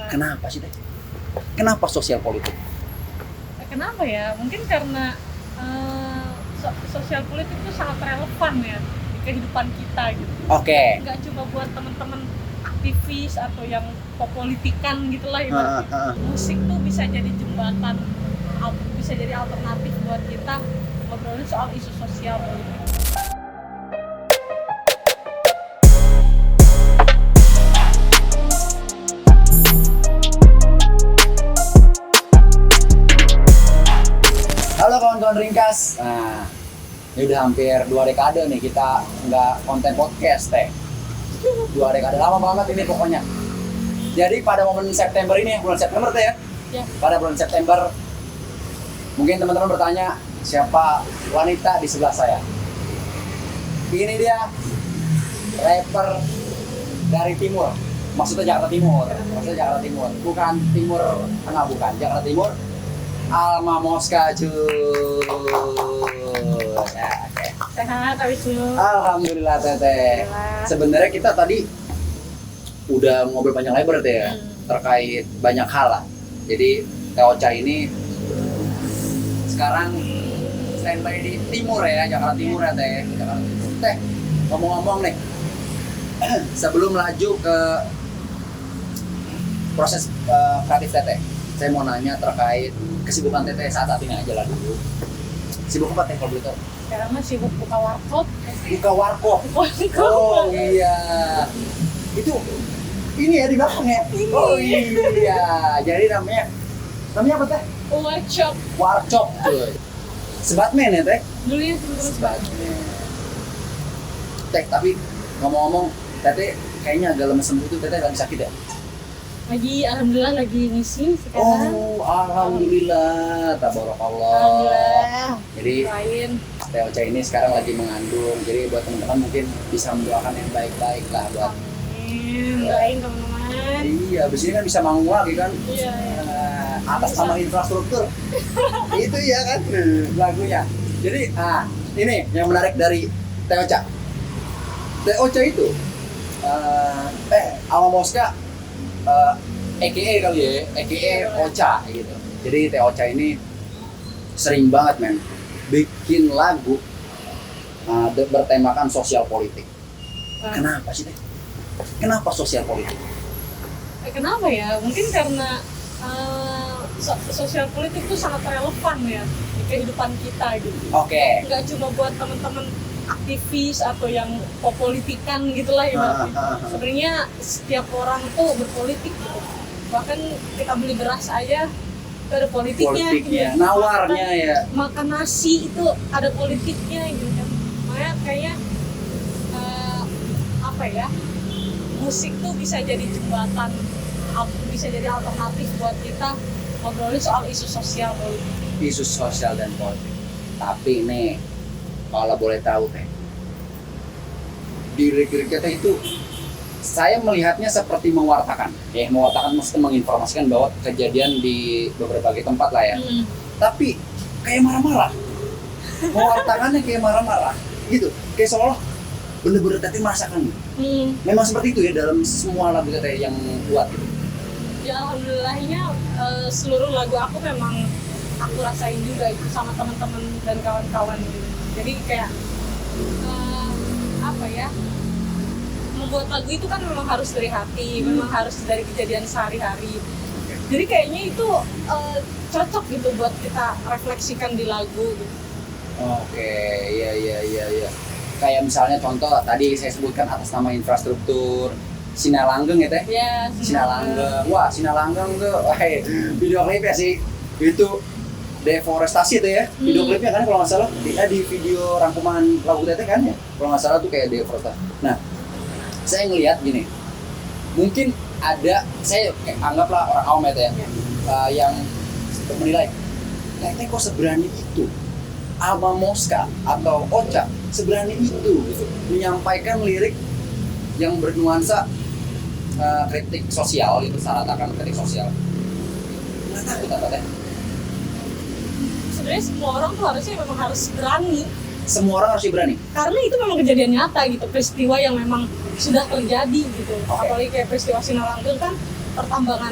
Kenapa sih, Teh? Kenapa sosial politik? Kenapa ya? Mungkin karena sosial politik itu sangat relevan ya di kehidupan kita gitu. Oke. Nggak cuma buat teman-teman aktivis atau yang politikan gitulah ibaratnya. Musik tuh bisa jadi jembatan, bisa jadi alternatif buat kita ngobrolin soal isu sosial politik. Halo kawan-kawan Ringkas. Nah, ini udah hampir 2 dekade nih kita nggak konten podcast, Teh. 2 dekade lama banget ini pokoknya. Jadi pada momen September ini, bulan September Teh ya? Ya. Pada bulan September, mungkin teman-teman bertanya, siapa wanita di sebelah saya? Ini dia, rapper dari timur. Maksudnya Jakarta Timur. Bukan Timur Tengah, bukan. Jakarta Timur. Alma Mosca cuy. Ya, okay. Sehat habis itu. Alhamdulillah Teteh. Sebenarnya kita tadi udah ngobrol panjang lebar Teh ya, terkait banyak hal lah. Jadi Teh Ocha ini sekarang standby di timur ya, Jakarta Timur ya Teh. Jakarta Timur. Teh, ngomong-ngomong nih, sebelum laju ke proses kreatif Teteh, saya mau nanya terkait kesibukan Teteh saat ini aja lah dulu. Sibuk apa Teh kalau boleh tahu? Sekarang mah sibuk buka warkop. Buka warkop. Oh iya. Itu ini ya di belakang ya? Ini. Oh iya. Jadi namanya apa Teh? Workshop. Warkop tuh. Sebatmen ya Teh? Dulu ya terus Sebatmen. Teh, tapi ngomong-ngomong, Teteh kayaknya agak lemes itu. Teteh lagi sakit ya? Alhamdulillah lagi ngisi sekarang. Oh, alhamdulillah, tabarakallah. Alhamdulillah. Jadi Lain. Teh Ocha ini sekarang lagi mengandung. Jadi buat teman-teman mungkin bisa mendoakan yang baik-baik lah buat. Amin. Doain teman-teman. Iya, abis ini kan bisa manggung lagi kan. Iya. Atas nama infrastruktur. Itu ya kan lagunya. Jadi, ini yang menarik dari Teh Ocha. Teh Ocha itu Alma Mosca EKE kali ya, EKE Ocha gitu. Jadi Teh Ocha ini sering banget men bikin lagu bertemakan sosial politik. Kenapa sih Teh? Kenapa sosial politik? Kenapa ya? Mungkin karena sosial politik itu sangat relevan ya di kehidupan kita gitu. Oke. Nggak cuma buat teman-teman aktivis atau yang politikan gitulah ibaratnya. Sebenarnya setiap orang tuh berpolitik gitu. Bahkan kita beli beras aja itu ada politiknya gitu. Nawarnya ya. Makan nasi itu ada politiknya gitu kan. Makanya kayaknya musik tuh bisa jadi jembatan, bisa jadi alternatif buat kita ngobrolin soal isu sosial politik. Isu sosial dan politik. Tapi nih, kalau boleh tahu Teh, di lirik kita itu saya melihatnya seperti mewartakan. Mewartakan maksudnya menginformasikan bahwa kejadian di beberapa tempat lah ya. Tapi kayak marah-marah. Mewartakannya kayak marah-marah gitu. Kayak seolah bener-bener Teteh merasakan. Memang seperti itu ya dalam semua lagu Teteh yang buat gitu. Ya alhamdulillahnya seluruh lagu aku memang aku rasain juga itu sama teman-teman dan kawan-kawan gitu. Jadi kayak membuat lagu itu kan memang harus dari hati, memang harus dari kejadian sehari-hari. Jadi kayaknya itu cocok gitu buat kita refleksikan di lagu gitu. Oke, iya. Kayak misalnya contoh tadi saya sebutkan atas nama infrastruktur Sinalanggeng ya Teh? Iya, Sinalanggeng. Wah, Sinalanggeng tuh, video klipnya sih itu deforestasi tuh ya. Video klipnya kan kalau nggak salah di video rangkuman lagu Teteh kan ya. Kalau nggak salah tuh kayak deforestasi. Nah, saya ngelihat gini, mungkin ada, saya anggaplah orang awam ya Teh yang menilai, Teteh kok seberani itu? Alma Mosca atau Ocha seberani itu gitu, menyampaikan lirik yang bernuansa kritik sosial itu, akan kritik sosial. Nggak takut apa Teh? Sebenarnya semua orang tuh harusnya memang harus berani. Semua orang harus berani. Karena itu memang kejadian nyata gitu, peristiwa yang memang sudah terjadi gitu. Apalagi kayak peristiwa Sinalanggeng kan pertambangan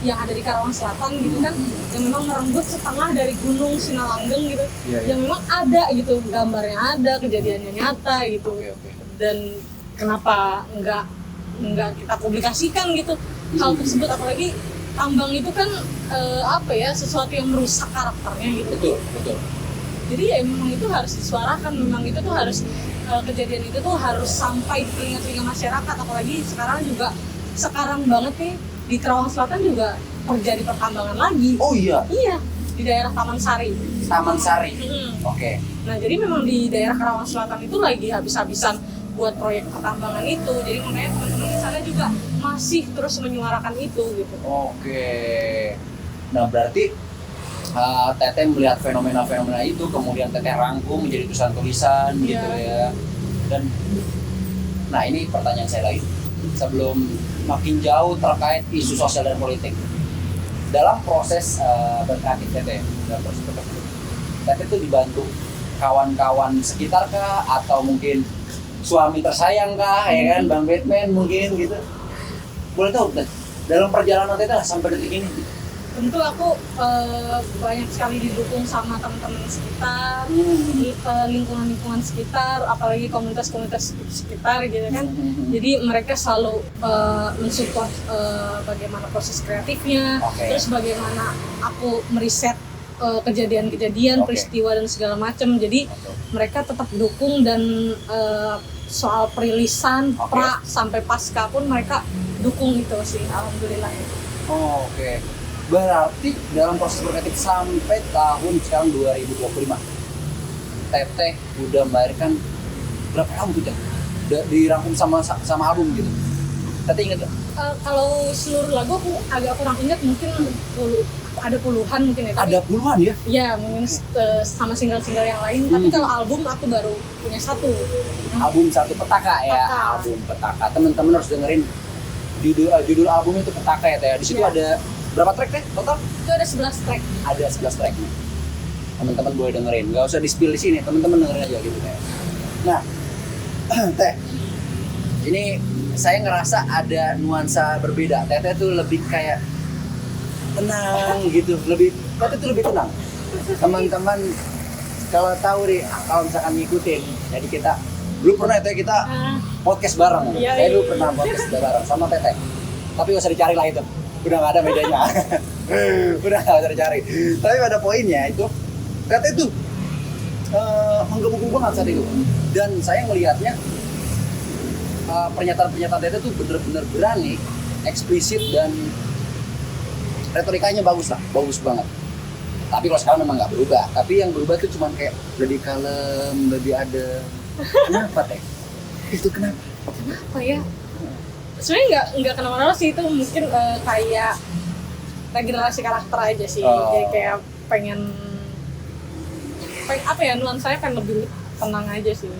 yang ada di Karawang Selatan gitu kan, yang memang merenggut setengah dari Gunung Sinalanggeng gitu, yang memang ada gitu, gambarnya ada, kejadiannya nyata gitu. Dan kenapa nggak kita publikasikan gitu hal tersebut, apalagi tambang itu kan apa ya, sesuatu yang merusak karakternya gitu. Betul. Jadi ya memang itu harus disuarakan, memang itu tuh harus kejadian itu tuh harus sampai di telinga-telinga masyarakat, apalagi sekarang banget nih di Karawang Selatan juga terjadi pertambangan lagi. Oh iya? Iya, di daerah Taman Sari. Oke. Nah jadi memang di daerah Karawang Selatan itu lagi habis-habisan buat proyek pertambangan itu, jadi makanya teman-teman di sana juga masih terus menyuarakan itu gitu. Oke. Nah berarti Teteh melihat fenomena-fenomena itu, kemudian Teteh rangkum menjadi tulisan-tulisan gitu ya. Dan nah ini pertanyaan saya lagi sebelum makin jauh terkait isu sosial dan politik. Dalam proses berkreatif Teteh, Teteh itu dibantu kawan-kawan sekitar kah, atau mungkin suami tersayang kah, ya kan, Bang Batman mungkin gitu. Boleh tahu dalam perjalanan Teteh sampai detik ini? Tentu aku banyak sekali didukung sama teman-teman sekitar, lingkungan-lingkungan sekitar, apalagi komunitas-komunitas sekitar gitu kan. Jadi mereka selalu mensupport bagaimana proses kreatifnya, terus bagaimana aku meriset kejadian-kejadian, peristiwa dan segala macam. Jadi mereka tetap dukung, dan soal perilisan, pra sampai pasca pun mereka dukung itu sih, alhamdulillah. Oke. Berarti dalam proses berkreatif sampai tahun sekarang 2025, Teteh udah melahirkan berapa album tuh, Teh? Udah dirangkum sama album gitu. Teteh inget gak? Kalau seluruh lagu aku agak kurang ingat, mungkin ada puluhan mungkin ya. Ada puluhan ya? Iya, mungkin sama single-single yang lain. Tapi kalau album aku baru punya satu. Album satu, Petaka ya. Album Petaka. Teman-teman harus dengerin judul album itu Petaka ya, Teh. Di situ ada berapa track Teh total? Itu ada 11 track. Ada 11 track nih. Teman-teman boleh dengerin. Gak usah di-spill di sini, teman-teman dengerin aja gitu Teh. Nah, Teh, ini saya ngerasa ada nuansa berbeda. Teteh tuh lebih kayak tenang gitu, Teteh tuh lebih tenang. Teman-teman kalau tahu nih, kalau misalkan ngikutin, jadi kita dulu pernah Teh kita podcast bareng. Saya dulu pernah podcast bareng sama Teteh. Tapi gak usah dicari lah itu. Udah gak ada bedanya. Udah gak usah dicari. Tapi pada poinnya itu, Teteh tuh menggebu-gebu banget saat itu. Dan saya ngelihatnya pernyataan-pernyataan Teteh tuh bener-bener berani, eksplisit, dan retorikanya bagus banget. Tapi kalau sekarang memang nggak berubah. Tapi yang berubah tuh cuman kayak lebih kalem, lebih adem. Kenapa Teh? Itu kenapa? Kenapa ya? Sebenarnya nggak kenapa-napa sih, itu mungkin kayak regenerasi karakter aja sih. Jadi kayak pengen apa ya, nuansanya kan lebih tenang aja sih.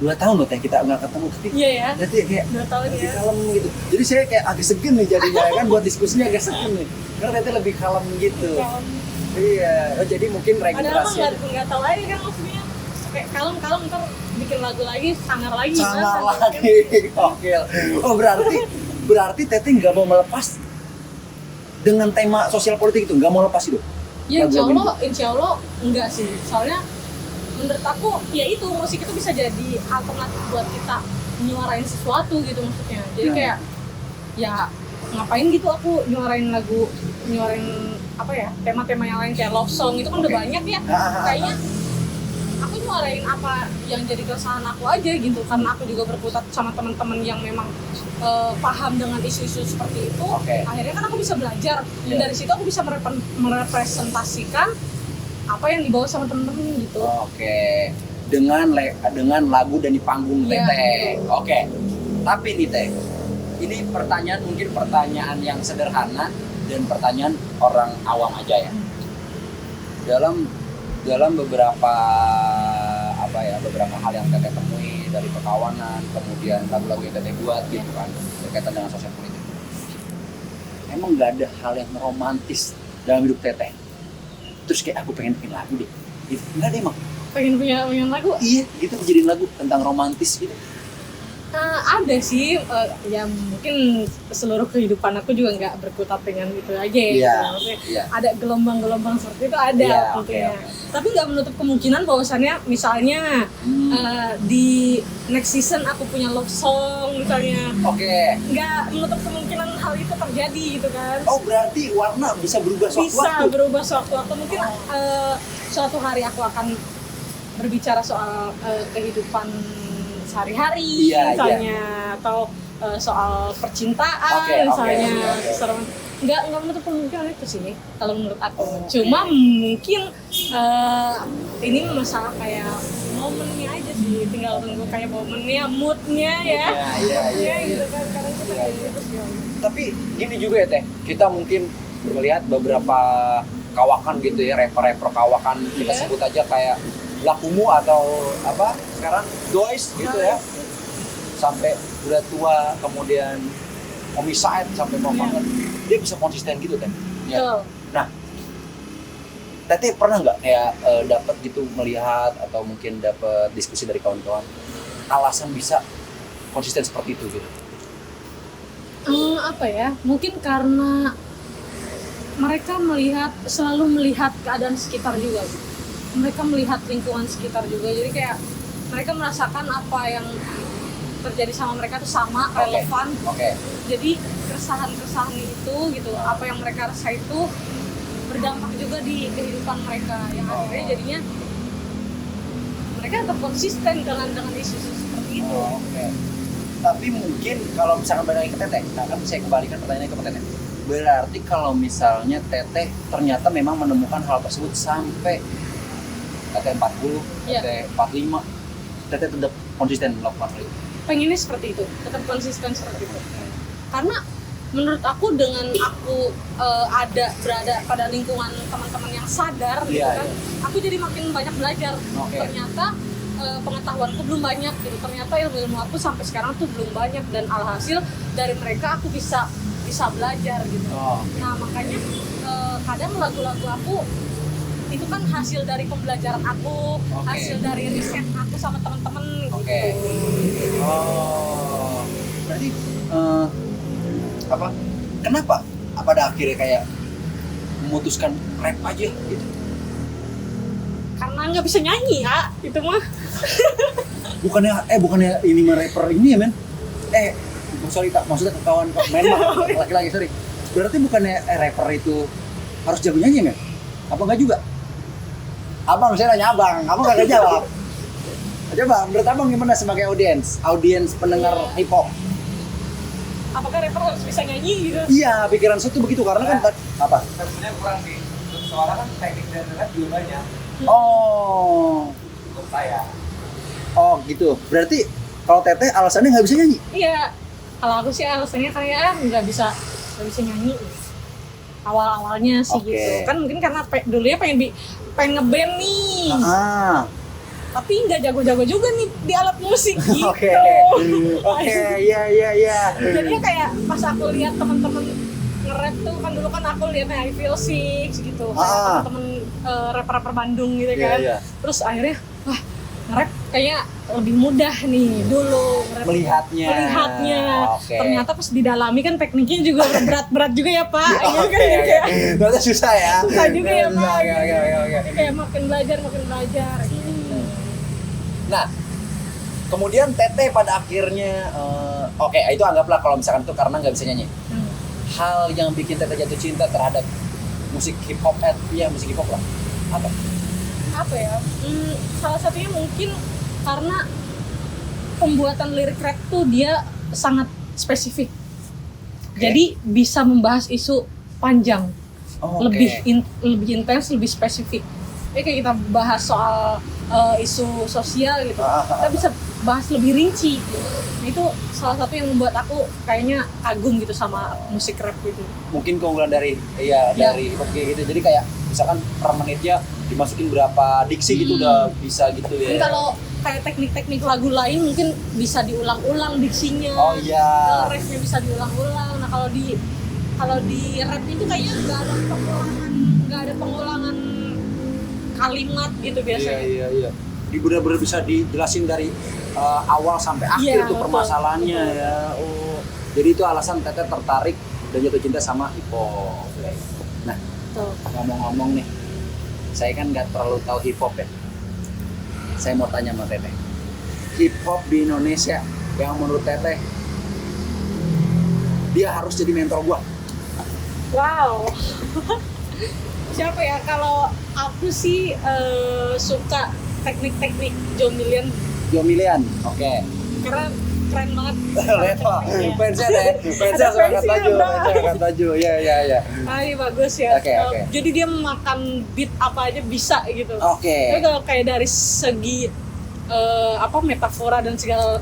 2 tahun loh Teh kita nggak ketemu, tapi iya ya, jadi kayak 2 tahun lebih ya, kalem gitu. Jadi saya kayak agak segen nih jadinya kan, buat diskusinya agak segen nih, karena Teteh lebih kalem gitu. Iya, jadi mungkin regenerasi. Padahal nggak tahu aja kan, maksudnya kayak kalem ntar bikin lagu lagi, sangar lagi. Oke. Oh berarti Teteh nggak mau melepas dengan tema sosial politik itu, nggak mau lepas itu? Ya insya Allah enggak sih, soalnya menurut aku ya itu, musik itu bisa jadi alternatif buat kita menyuarain sesuatu gitu maksudnya. Jadi kayak ya ngapain gitu aku nyuarain apa ya, tema-tema yang lain kayak love song itu kan udah banyak ya. Kayaknya aku nyuarain apa yang jadi keresahan aku aja gitu, karena aku juga berkutat sama teman-teman yang memang paham dengan isu-isu seperti itu. Akhirnya kan aku bisa belajar, dan dari situ aku bisa merepresentasikan apa yang dibawa sama temen-temen gitu. Dengan lagu dan di panggung Teteh. Tapi nih Teh, ini mungkin pertanyaan yang sederhana dan pertanyaan orang awam aja ya. Dalam beberapa hal yang Teteh temui dari perkawanan, kemudian lagu-lagu yang Teteh buat gitu kan, berkaitan dengan sosial politik. Emang nggak ada hal yang romantis dalam hidup Teteh? Terus kayak aku pengen bikin lagu deh, gitu. Nggak ada emang? Pengen punya lagu? Iya, gitu, dijadiin lagu tentang romantis gitu. Ada sih, ya mungkin seluruh kehidupan aku juga nggak berkutat dengan itu aja ya. Iya, Gitu. Maksudnya iya. ada gelombang-gelombang seperti itu ada Iya, tentunya. oke. Tapi nggak menutup kemungkinan bahwasannya misalnya di next season aku punya love song misalnya, Oke. nggak menutup kemungkinan hal itu terjadi gitu kan. Oh berarti warna bisa berubah Bisa sewaktu-waktu. berubah sewaktu-waktu. Mungkin suatu hari aku akan berbicara soal kehidupan sehari-hari Iya, misalnya atau soal percintaan Oke, misalnya. oke. Serem. Nggak menutup kemungkinan itu sih kalau menurut aku. Cuma mungkin ini masalah kayak momennya aja sih, tinggal tunggu kayak momennya, moodnya ya. Iya, Moodnya gitu kan, kadang kita kayak gitu sih. Tapi gini juga ya Teh, kita mungkin melihat beberapa kawakan gitu ya, rapper-rapper kawakan kita Iya. sebut aja kayak Lakumu atau apa sekarang Dois gitu ya, sampai udah tua kemudian homicide sampai mau Iya. banget, dia bisa konsisten gitu Teh. Ya. Betul. Nah, Teteh pernah nggak kayak dapat gitu melihat atau mungkin dapat diskusi dari kawan-kawan alasan bisa konsisten seperti itu gitu? Apa ya? Mungkin karena mereka selalu melihat keadaan sekitar juga. Mereka melihat lingkungan sekitar juga. Jadi kayak mereka merasakan apa yang terjadi sama mereka itu sama, relevan. Oke. Jadi keresahan-keresahan itu gitu, apa yang mereka rasa itu berdampak juga di kehidupan mereka. Yang akhirnya jadinya mereka tetap konsisten dengan isu-isu seperti itu. Oke. Tapi mungkin kalau misalkan balik ke Teteh, nah kan saya kembalikan pertanyaannya ke Teteh. Berarti kalau misalnya Teteh ternyata memang menemukan hal tersebut sampai Teteh 40, Iya. Teteh 45, Teteh tetap konsisten melakukan hal itu. Pengennya seperti itu, tetap konsisten seperti itu. Karena menurut aku dengan aku berada pada lingkungan teman-teman yang sadar gitu Iya, kan, aku jadi makin banyak belajar. Oke. Ternyata pengetahuanku belum banyak gitu. Ternyata ilmu aku sampai sekarang tuh belum banyak, dan alhasil dari mereka aku bisa belajar gitu. Oh. Nah makanya kadang lagu-lagu aku itu kan hasil dari pembelajaran aku, hasil dari riset aku sama teman-teman gitu. Oke. Oh. Berarti apa? Kenapa pada akhirnya kayak memutuskan rap aja gitu? Karena nggak bisa nyanyi ya, itu mah. Bukannya ini mah rapper ini ya men? Sorry tak, maksudnya kawan men mah laki-laki sorry. Berarti bukannya rapper itu harus jago nyanyi men? Apa enggak juga? Abang saya nanya abang gak jawab. Coba menurut abang gimana sebagai audiens pendengar hip hop? Apakah rapper harus bisa nyanyi gitu? Iya, pikiran saya tuh begitu karena kan apa? Sebenarnya kurang sih. Soalnya kan teknik dan rap juga banyak Oh, untuk saya. oh gitu. Berarti kalau Teteh alasannya nggak bisa nyanyi? Iya, kalau aku sih alasannya kayak nggak bisa nyanyi. Awal-awalnya sih Oke. gitu. Kan mungkin karena dulunya pengen ngeband nih. Ah, Tapi nggak jago-jago juga nih di alat musik gitu. oke, iya. Jadinya kayak pas aku lihat teman-teman nge-rap tuh kan, dulu kan aku lihatnya I Feel Six gitu, kayak teman-teman rapper-rapper Bandung gitu kan. Iya. Terus akhirnya wah, nge-rap kayaknya lebih mudah nih dulu nge-rap. Melihatnya. Oke. Ternyata pas didalami kan tekniknya juga berat-berat juga ya Pak. Gitu Oke, kan, jadi kayak ternyata susah ya. susah juga ya Pak. Oke. Jadi kayak makin belajar gitu. Nah, kemudian Teteh pada akhirnya, oke, itu anggaplah kalau misalkan itu karena nggak bisa nyanyi. Hal yang bikin Teteh jatuh cinta terhadap musik hip hop, musik hip hop lah, apa? Apa ya? Salah satunya mungkin karena pembuatan lirik rap tuh dia sangat spesifik. Jadi bisa membahas isu panjang, Oh, lebih intens, lebih spesifik. Kayak kita bahas soal isu sosial gitu, kita bisa bahas lebih rinci. Nah, itu salah satu yang membuat aku kayaknya kagum gitu sama musik rap gitu. Mungkin keunggulan dari hip hop kayak gitu. Jadi kayak misalkan per menitnya dimasukin berapa diksi gitu udah bisa gitu ya. Mungkin kalau kayak teknik-teknik lagu lain mungkin bisa diulang-ulang diksinya. Oh iya. Refnya bisa diulang-ulang. Nah kalau di rap itu kayaknya nggak ada pengulangan kalimat gitu biasanya. Iya. benar-benar bisa dijelasin dari awal sampai akhir Iya, tuh betul, permasalahannya betul. ya. Oh, jadi itu alasan Teteh tertarik dan jatuh cinta sama hip hop. Nah, Tuh. ngomong-ngomong nih, saya kan nggak terlalu tahu hip hop ya. Saya mau tanya sama Teteh, hip hop di Indonesia yang menurut Teteh dia harus jadi mentor gua. Wow. Siapa ya? Kalau aku sih suka teknik-teknik John Million Jomilian, oke. karena keren banget. Lihat Pak, fansnya deh, fansnya Ada suka angkat fansnya, baju, Bang. fansnya angkat baju, ya. Ini bagus ya. Oke, oke. Jadi dia makan beat apa aja bisa gitu. Oke. Tapi kalau kayak dari segi metafora dan segala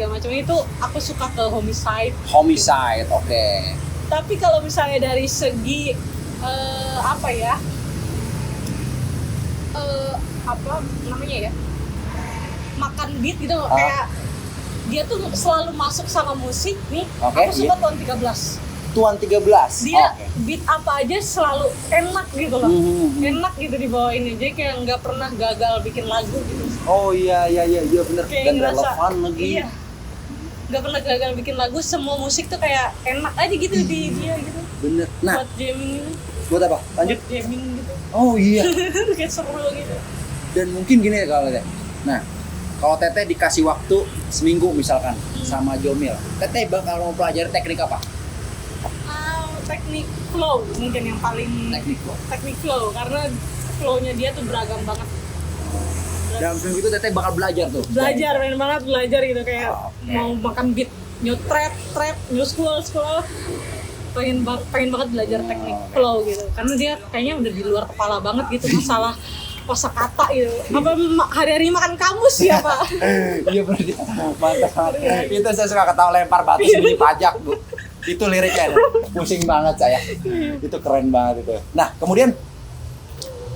macam itu aku suka ke Homicide. Homicide, oke. Tapi kalau misalnya dari segi apa namanya ya, makan beat gitu kayak dia tuh selalu masuk sama musik nih. Oke, Aku suka iya. Tuan 13. Tuan 13. Dia Oke. beat apa aja selalu enak gitu loh. Mhm. Enak gitu di bawah ini. Jadi kayak nggak pernah gagal bikin lagu gitu. Oh iya bener, Kayak dan ngerasa, relevan lagi. iya, nggak pernah gagal bikin lagu. Semua musik tuh kayak enak aja gitu di dia gitu. Bener. Nah, Buat jamming gitu. buat apa? Lanjut. Buat jamming gitu. Oh iya. Kayak seru gitu. Dan mungkin gini ya kalau Teteh. Nah, kalau Teteh dikasih waktu seminggu misalkan sama Jomil, Teteh bakal mau pelajari teknik apa? Teknik flow mungkin yang paling teknik flow karena flow-nya dia tuh beragam banget. Dalam seminggu itu Teteh bakal belajar tuh. Belajar, main banget belajar gitu kayak Oke. mau makan beat, new trap, new school. Pengen banget belajar teknik flow gitu karena dia kayaknya udah di luar kepala banget gitu masalah kosakata gitu. Apa hari-hari makan kamus ya Pak? Iya bener dia. Mantap. Itu saya suka ketawa lempar batu sembunyi pajak, Bu. Itu liriknya. Pusing banget saya. Itu keren banget itu. Nah, kemudian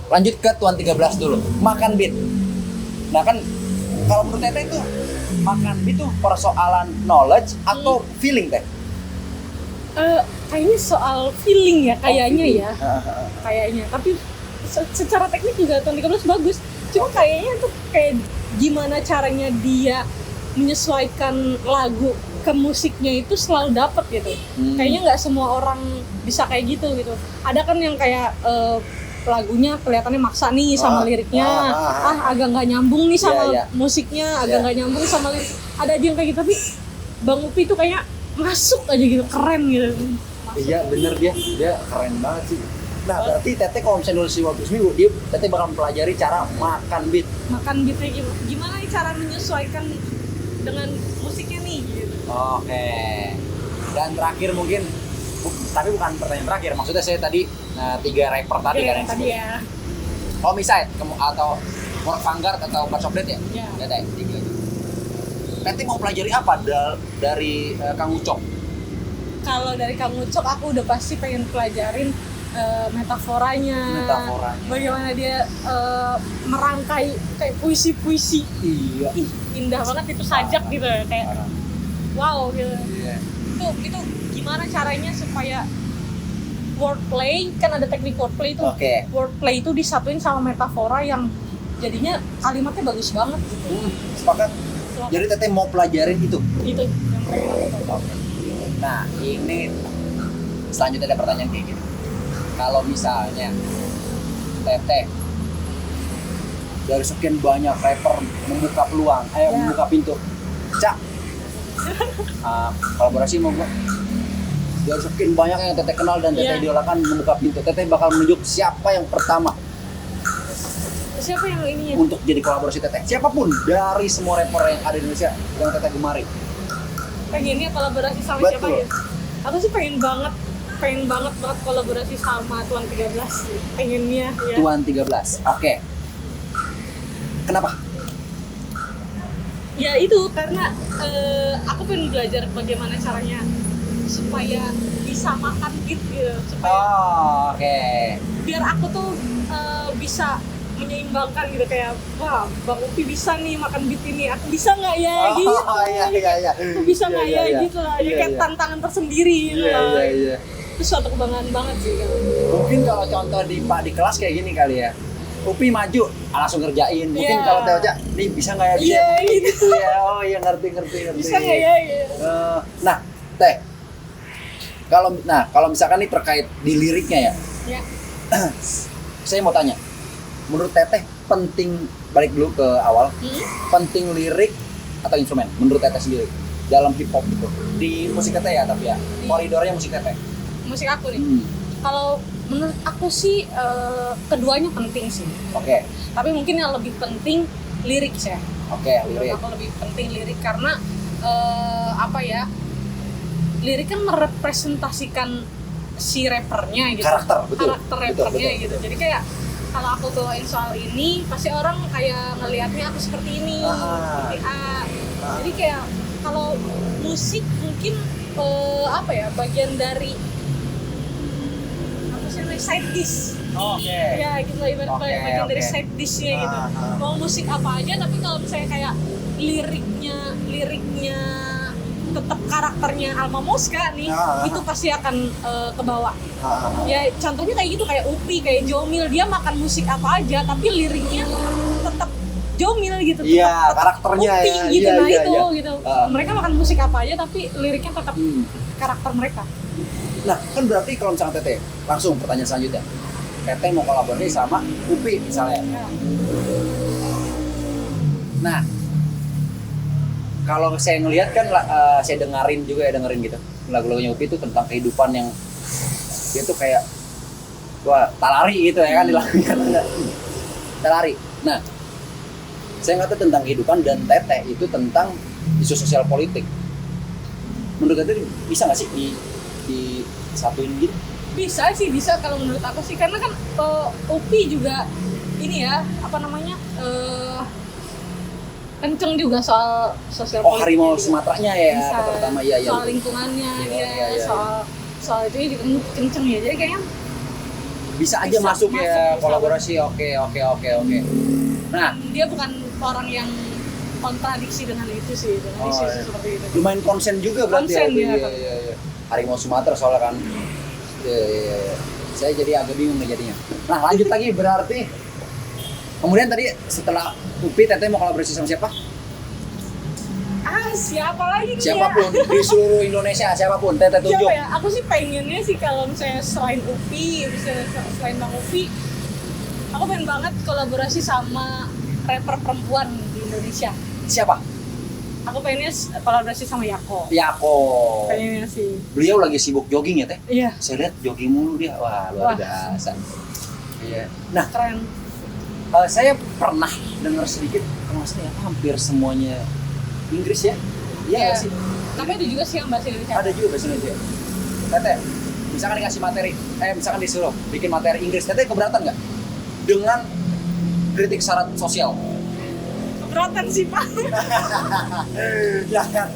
lanjut ke Tuan 13 dulu. Makan beat. Nah, kan kalau menurut Teteh itu makan beat tuh persoalan knowledge atau feeling Teh? Kayaknya soal feeling ya kayaknya ya. Kayaknya tapi secara teknik juga Tuan 13 bagus. Cuma kayaknya tuh kayak gimana caranya dia menyesuaikan lagu ke musiknya itu selalu dapet gitu. Kayaknya nggak semua orang bisa kayak gitu. Ada kan yang kayak lagunya kelihatannya maksa nih sama liriknya, agak nggak nyambung nih sama musiknya, agak nggak nyambung sama lirik. Ada dia yang kayak gitu, tapi Bang Upi tuh kayaknya masuk aja gitu, keren gitu. Iya bener dia keren banget sih. Nah berarti Teteh kalau misalnya nulis waktu seminggu, Teteh bakal mempelajari cara makan beat. Makan beatnya gimana nih cara menyesuaikan dengan musiknya nih gitu. Oke. Dan terakhir mungkin, tapi bukan pertanyaan terakhir, maksudnya saya tadi 3 rapper tadi kan yang tadi sebut. ya. Homicide atau Work Vanguard atau Birds of Death ya? Iya. Teteh, 3 itu. Teteh mau pelajari apa dari Kang Ucok? Kalau dari Kang Ucok aku udah pasti pengen pelajarin metaforanya, bagaimana dia merangkai kayak puisi-puisi. Iya. Ih, indah banget itu sajak gitu ya, kayak wow gitu. Iya. Itu gimana caranya supaya wordplay, kan ada teknik wordplay itu. Oke. Wordplay itu disatuin sama metafora yang jadinya kalimatnya bagus banget gitu. Sepakat. Jadi Teteh mau pelajarin itu. Itu yang pengen aku. Nah, ini selanjutnya ada pertanyaan kayak gini. Kalau misalnya Teteh dari sekian banyak rapper membuka peluang, membuka pintu, Cak, kolaborasi mau gua. Dari sekian banyak yang Teteh kenal dan Teteh idolakan membuka pintu, Teteh bakal menunjuk siapa yang pertama Siapa yang ininya? untuk jadi kolaborasi Teteh? Siapapun dari semua rapper yang ada di Indonesia yang Teteh gemari. Pengennya kolaborasi sama siapa ya? Aku sih pengen banget kolaborasi sama Tuan 13. Pengennya ya. Tuan 13. Oke. Kenapa? Ya itu karena aku pengen belajar bagaimana caranya supaya bisa makan beat gitu, supaya Oke. biar aku tuh bisa menyeimbangkan gitu, kayak wah Bang Upi bisa nih makan beat ini, aku bisa nggak ya gitu. Iya. Aku bisa nggak ya gitu lah. Jadi kayak tantangan tersendiri gitu lah. Iya. Itu suatu kebanggaan banget sih kan. Mungkin kalau contoh di kelas kayak gini kali ya. Upi maju langsung ngerjain. Mungkin Iya. kalau Teh Ocha, nih bisa nggak ya? Bisa Iya, mungkin gitu ya. Oh iya ngerti. Bisa nggak ya? Iya. Nah, Teh. Kalau misalkan nih terkait di liriknya ya. Ya. Saya mau tanya. Menurut Teteh penting, balik dulu ke awal. Penting lirik atau instrumen menurut Teteh sendiri dalam hip hop gitu. Di musik Teteh ya, tapi ya. Koridornya musik Teteh. Musik aku nih. Kalau menurut aku sih keduanya penting sih. Oke. Tapi mungkin yang lebih penting lirik ya. Oke, Menurut lirik. aku lebih penting lirik karena apa ya? Lirik kan merepresentasikan si rappernya gitu. Karakter, betul. Karakter Betul, rappernya betul. gitu. Jadi kayak kalau aku bawain soal ini, pasti orang kayak ngelihatnya aku seperti ini, seperti A. Jadi kayak kalau musik mungkin apa ya? Bagian dari apa sih namanya? Side dish. Oke. Ya gitu lah, ibarat Oke, bagian dari oke. side dish-nya gitu. Mau musik apa aja, tapi kalau misalnya kayak liriknya tetap karakternya Alma Mosca nih, itu pasti akan ke bawah. Ya contohnya kayak gitu, kayak Upi, kayak Jomil, dia makan musik apa aja, tapi liriknya tetap Jomil gitu. Iya, tetap karakternya Upi ya. gitu, Iya, nah iya, itu iya. gitu. Mereka makan musik apa aja, tapi liriknya tetap karakter mereka. Nah, kan berarti kalau misalnya Teteh, langsung pertanyaan selanjutnya. Teteh mau kolaborasi sama Upi misalnya. Ya. Nah, kalau saya ngelihat kan, saya dengerin gitu. Lagu-lagunya Upi itu tentang kehidupan yang dia tuh kayak wah, talari gitu ya kan di lagunya. Talari. Nah, saya nggak tahu tentang kehidupan dan Teteh itu tentang isu sosial politik. Menurut Teteh bisa nggak sih di satuin gitu? Bisa sih, bisa kalau menurut aku sih, karena kan Upi juga ini ya, apa namanya, kenceng juga soal sosial politik. Harimau juga. Sumateranya ya, Bisa. pertama ya. Soal lingkungannya Iya, dia, iya. soal itu juga kenceng ya, jadi kayaknya Bisa aja Bisa, masuk ya bisa. kolaborasi. Oke. Nah, dia bukan orang yang kontradiksi dengan itu sih, dengan isu iya. seperti itu. lumayan konsen juga berarti Konsen ya. dia. Iya. Harimau Sumatera soalnya kan. Iya. Saya jadi agak bingung nih jadinya. Nah, lanjut lagi berarti. Kemudian tadi setelah Upi, Teteh mau kolaborasi sama siapa? Siapa lagi nih Siapapun di seluruh Indonesia, siapapun Teteh ya? tunjuk. Siapa ya? Aku sih pengennya sih kalau misalnya selain Upi, selain Bang Upi, aku pengen banget kolaborasi sama rapper perempuan di Indonesia. Siapa? Aku pengennya kolaborasi sama Yako. Yako. Pengennya sih. Beliau lagi sibuk jogging ya, Teh? Iya, Saya lihat jogging mulu dia. Wah, luar Wah. biasa. Iya. Nah, keren. saya pernah dengar sedikit, kalau nggak salah ya, hampir semuanya Inggris ya? Iya nggak sih? Tapi ada juga sih yang bahasa Indonesia. Ada juga bahasa Indonesia. Teteh, misalkan dikasih materi, misalkan disuruh bikin materi Inggris, Teteh keberatan nggak? Dengan kritik syarat sosial. Keberatan sih, Pak. Ya kan,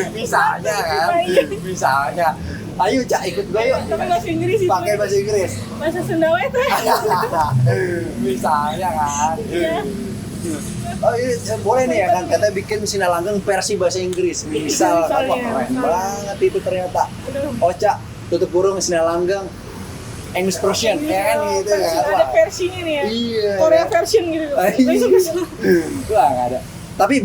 misalnya kan, misalnya. Ayo Cak, ikut gue yuk. Tapi bahasa Inggris sih. Pakai bahasa Inggris. Bahasa Sunda itu. Misalnya kan. Iya. Oh iya, boleh nih ya kan, katanya bikin Sinalanggang versi bahasa Inggris. Misal, kan, wah, Misalnya. keren banget itu ternyata. Oca, tutup burung Sinalanggang English version, ya kan gitu kan. Ada versinya nih ya. Iya. Korea version gitu. Iya. Wah, nggak ada. Tapi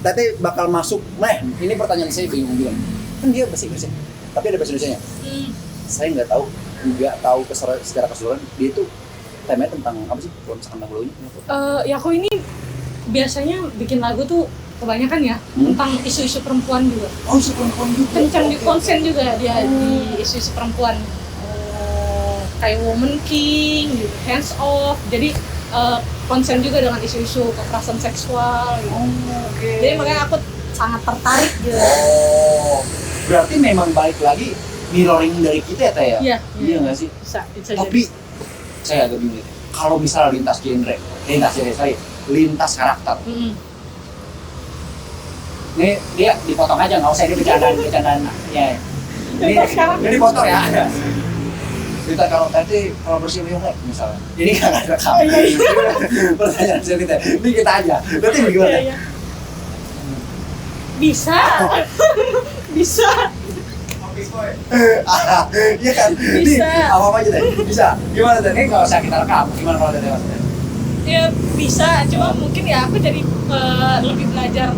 Teteh bakal masuk. Nah, ini pertanyaan saya bingung juga. Kan dia bahasa Inggris ya, tapi ada bahasa Indonesianya. Saya nggak tahu secara keseluruhan dia itu temanya tentang apa sih? Kalau misalkan lagu-lagunya. Yako ini biasanya bikin lagu tuh kebanyakan ya tentang isu-isu perempuan juga. Oh, si perempuan juga. Kencang di konsen juga dia di isu-isu perempuan. Kayak Woman King, gitu, Hands Off. Jadi konsen juga dengan isu-isu kekerasan seksual gitu. Oke. Jadi makanya aku sangat tertarik gitu. Oh, berarti memang balik lagi mirroring dari kita ya, Teh ya? Iya. Iya nggak sih? Bisa Tapi jadi. saya agak bingung. Kalau misalnya lintas karakter. Ini dia dipotong aja, nggak usah ini bercandaan ya. Ini dipotong ya. Kita kalau bersih Lionel misalnya, ini nggak ada kamu. Pertanyaan saya kita, ini kita aja. Berarti bagaimana? Iya. Bisa. Bisa. Iya kan? Bisa. Ini apa aja deh? Bisa. Gimana deh? Ini kalau saya kita rekam, gimana kalau ada maksudnya? Ya bisa, cuma mungkin ya aku jadi lebih belajar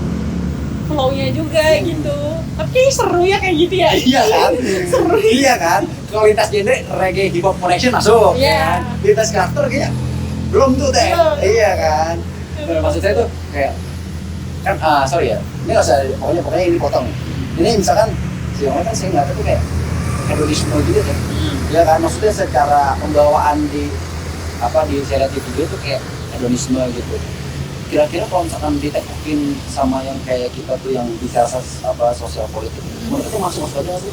flow-nya juga gitu. Tapi seru ya kayak gitu ya. Iya kan? Seru. Iya kan? Kalau lintas genre reggae hip hop connection masuk. Iya. Kan? Lintas karakter kayaknya belum tuh teh. Belum. Iya kan? Nah, maksud saya tuh kayak kan sorry ya. Ini nggak usah pokoknya ini potong. Ini misalkan si orang kan saya nggak tahu tuh kayak hedonisme gitu kan. Ya kan? Maksudnya secara pembawaan di saya lihat di video tuh kayak hedonisme gitu. Kira-kira kalau misalkan ditekokin sama yang kayak kita tuh yang bicara sosial politik, menurut itu masuk aja sih?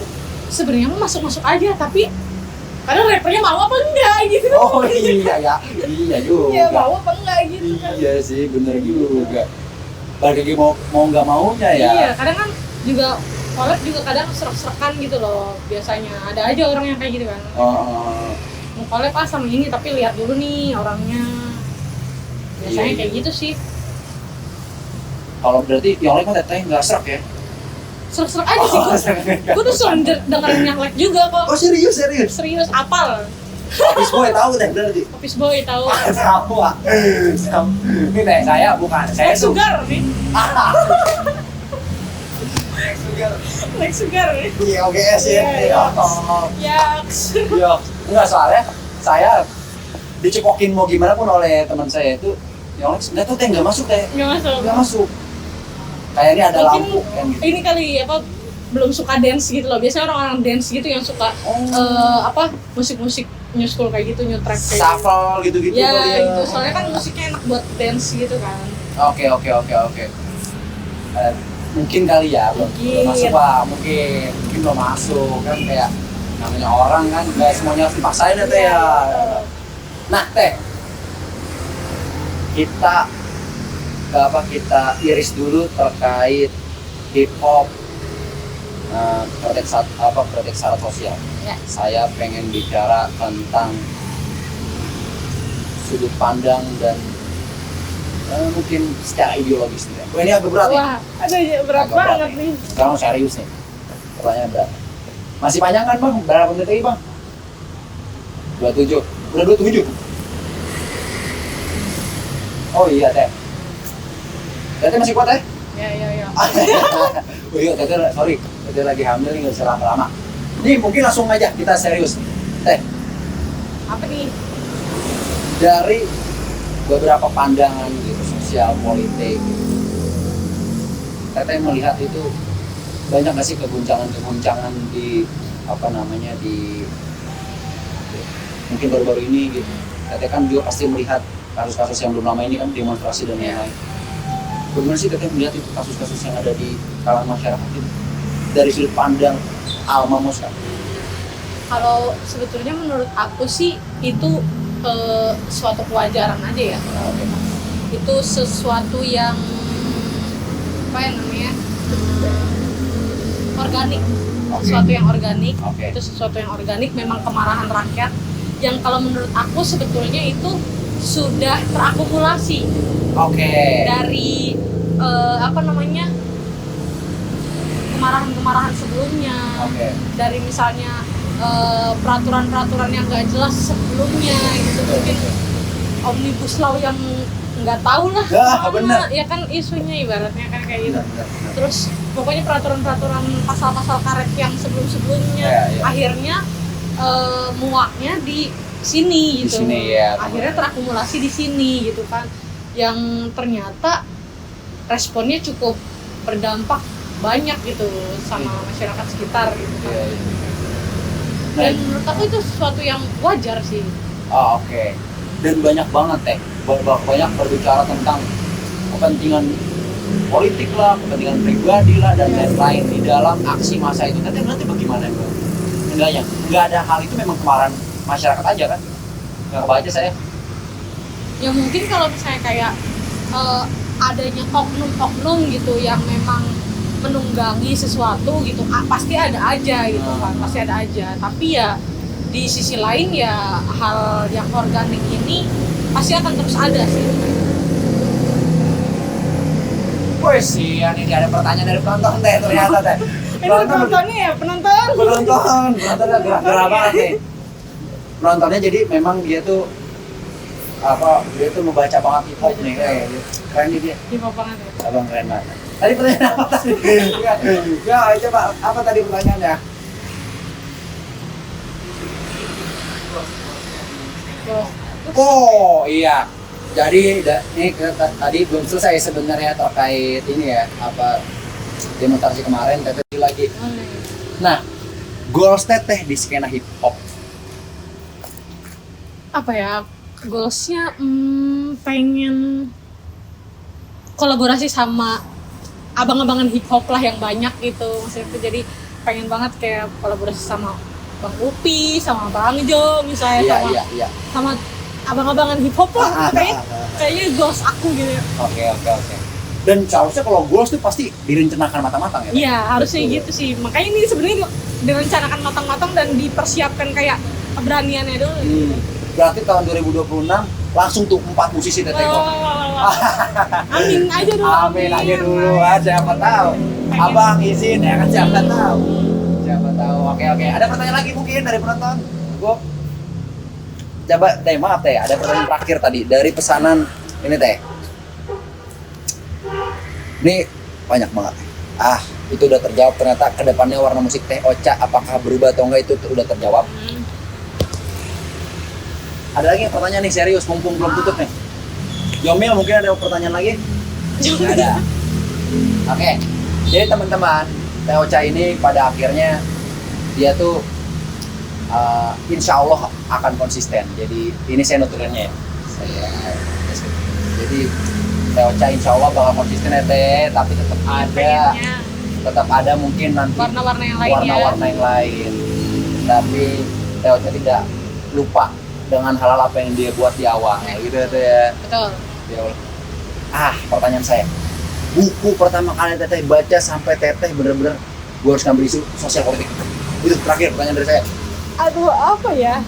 Sebenarnya masuk aja, tapi kadang rappernya mau apa enggak gitu. Oh iya ya, iya juga. Iya mau apa enggak gitu kan. Iya sih, bener juga. Balik lagi mau nggak maunya ya. Iya, kadang kan juga collab juga kadang serak-serakan gitu loh biasanya. Ada aja orang yang kayak gitu kan. Mau collab sama ini tapi lihat dulu nih orangnya. Biasanya Iya. kayak gitu sih. Kalau berarti yang lain kan teteh nggak serak ya? Serak-serak aja sih gue tuh sering dengerin yang like juga kok. Oh serius? Serius, apal. Habis gue tahu deh berarti. Office boy tahu. Tahu ah. Ini teh saya bukan saya Like tuh. sugar nih. Sugar. Like sugar nih. Iya OGS ya. Iya, Yaks. Ya. Iya. Enggak soalnya saya dicekokin mau gimana pun oleh teman saya itu yang nggak tahu teh nggak masuk teh. Nggak masuk. Kayaknya ada Mungkin lampu kan gitu. ini kali belum suka dance gitu loh. Biasanya orang-orang dance gitu yang suka musik-musik new school kayak gitu, new track kayak gitu. Shuffle gitu-gitu Ya kali ya. gitu, soalnya kan musiknya enak buat dance gitu kan. Oke. Mungkin kali ya belum masuk Pak, mungkin belum masuk kan kayak namanya orang kan nggak semuanya harus dipaksain ya teh ya. Nah teh kita iris dulu terkait hip hop protek syarat sosial. Ya. Saya pengen bicara tentang sudut pandang dan mungkin secara ideologis nih. Wah, ini agak berat nih. Wah, ada ya berat Agak berat banget nih. Sekarang serius nih. Pertanyaan berat. Masih panjang kan bang? Berapa menit lagi bang? 27. Udah 27. Oh iya teh. Teteh masih kuat teh? Ya. Oh iya teteh sorry. Teteh lagi hamil nih nggak bisa lama-lama. Nih mungkin langsung aja kita serius. Teh Apa nih? dari beberapa pandangan gitu sosial politik. Teteh melihat itu banyak nggak sih keguncangan di di mungkin baru-baru ini gitu. Teteh kan juga pasti melihat kasus-kasus yang belum lama ini kan demonstrasi dan lain-lain. Bagaimana sih Teteh melihat itu kasus-kasus yang ada di kalangan masyarakat itu dari sudut pandang Alma Musa? Kalau sebetulnya menurut aku sih itu suatu kewajaran aja ya. Itu sesuatu yang organik. Sesuatu yang organik. Itu sesuatu yang organik, memang kemarahan rakyat yang kalau menurut aku sebetulnya itu sudah terakumulasi dari kemarahan sebelumnya, dari misalnya peraturan-peraturan yang nggak jelas sebelumnya gitu, mungkin omnibus law yang nggak tahu lah mana, ya kan isunya ibaratnya kan kayak gitu. Terus pokoknya peraturan-peraturan pasal-pasal karet yang sebelumnya akhirnya muaknya di sini gitu. Akhirnya terakumulasi di sini gitu kan, yang ternyata responnya cukup berdampak banyak gitu sama masyarakat sekitar gitu kan. Dan menurut aku itu sesuatu yang wajar sih. Dan banyak banget teh, banyak berbicara tentang kepentingan politik lah, kepentingan pribadi lah dan lain-lain di dalam aksi massa itu. Nanti bagaimana Mbak? Enggak ada hal itu, memang kemarahan masyarakat aja kan? Nggak kebaca saya. Ya mungkin kalau misalnya kayak adanya oknum-oknum gitu yang memang menunggangi sesuatu gitu, pasti ada aja gitu kan, pasti ada aja. Tapi ya di sisi lain ya hal yang organik ini pasti akan terus ada sih. Woi sih, ini ada pertanyaan dari penonton teh ternyata teh. Ini penontonnya ya, Penontonnya gerak-gerak banget nih. Penontonnya jadi memang dia tuh apa dia tuh membaca banget hip hop nih, keren nih dia. Hip hop banget ya. Abang keren banget. Tadi pertanyaan apa tadi? Ya, coba apa tadi pertanyaannya? Terus, Oh iya. Jadi ini tadi belum selesai sebenarnya terkait ini ya apa demonstrasi kemarin tapi lagi. Nah, goals teteh di skena hip hop. apa ya, goalsnya pengen kolaborasi sama abang-abangan hip hop lah yang banyak gitu maksudnya itu, jadi pengen banget kayak kolaborasi sama Bang Upi, sama Bang Jo misalnya, Iya. sama abang-abangan hip hop lah, kayaknya goals aku gitu ya. Oke. Dan seharusnya kalau goals tuh pasti direncanakan matang-matang ya? Teh? Iya, harusnya Betul. gitu sih. Makanya ini sebenarnya direncanakan matang-matang dan dipersiapkan kayak keberaniannya dulu. Berarti tahun 2026 langsung tuh 4 musisi teteh kok. Amin aja dulu. Amin aja dulu, siapa tahu. Abang izin ya kan, siapa tahu. Oke. Ada pertanyaan lagi mungkin dari penonton? Gue coba teh, maaf teh, ada pertanyaan terakhir tadi dari pesanan ini teh. Ini banyak banget. Itu udah terjawab ternyata. Kedepannya warna musik teh Ocha apakah berubah atau enggak itu udah terjawab. Ada lagi pertanyaan nih serius, mumpung belum tutup nih. Jomil mungkin ada pertanyaan lagi? Nggak ada. Oke. Jadi teman-teman, Teh Ocha ini pada akhirnya dia tuh insya Allah akan konsisten. Jadi ini saya nuturinnya ya. Jadi Teh Ocha insya Allah bakal konsisten ya Teh, tapi tetap ada mungkin nanti warna-warna yang lain warna-warna yang lain. Tapi Teh Ocha tidak lupa dengan hal-hal apa yang dia buat di awal, gitu ya. Betul. Di awal. Pertanyaan saya, buku pertama kali teteh baca sampai teteh bener-bener gue harus ngambil isu sosial politik. Itu terakhir pertanyaan dari saya. Aduh, apa ya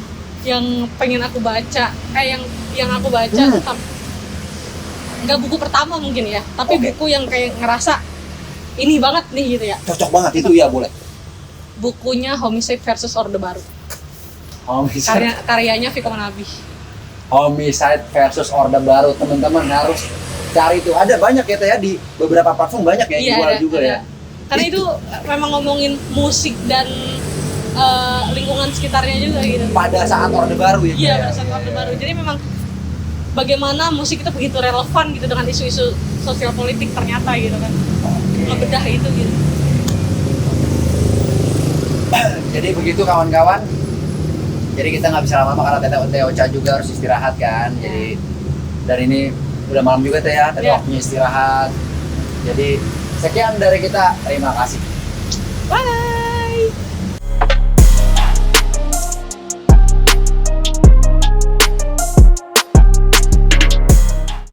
yang pengen aku baca? Yang aku baca tetap nggak buku pertama mungkin ya, tapi buku yang kayak ngerasa ini banget nih gitu ya. Cocok banget itu ya, boleh. Bukunya Homicide versus Orde Baru. Homicide. Karyanya Viko Manabi. Homicide versus Orde Baru, teman-teman harus cari itu. Ada banyak ya Teh ya, di beberapa platform banyak ya yang jual juga ada. ya. Karena itu memang ngomongin musik dan lingkungan sekitarnya juga gitu. Pada saat Orde Baru ya. Iya, pada saat Orde Baru. Jadi memang bagaimana musik itu begitu relevan gitu dengan isu-isu sosial politik ternyata gitu kan. Ngebedah itu gitu. Jadi begitu kawan-kawan. Jadi kita nggak bisa lama-lama karena Teh Ocha juga harus istirahat kan. Jadi dari ini udah malam juga Teh ya, tadi waktunya istirahat. Jadi sekian dari kita, terima kasih. Bye.